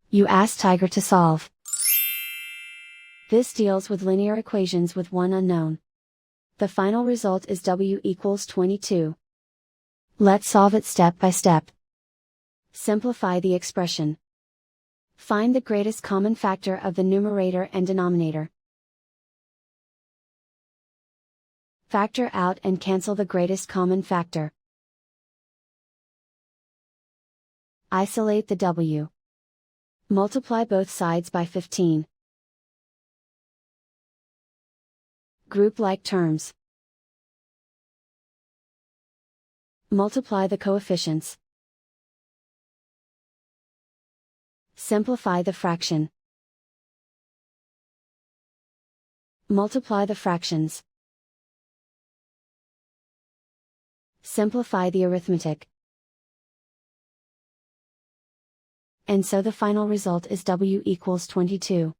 You ask Tiger to solve. This deals with linear equations with one unknown. The final result is w equals 22. Let's solve it step by step. Simplify the expression. Find the greatest common factor of the numerator and denominator. Factor out and cancel the greatest common factor. Isolate the w. Multiply both sides by 15. Group like terms. Multiply the coefficients. Simplify the fraction. Multiply the fractions. Simplify the arithmetic. And so the final result is w equals 22.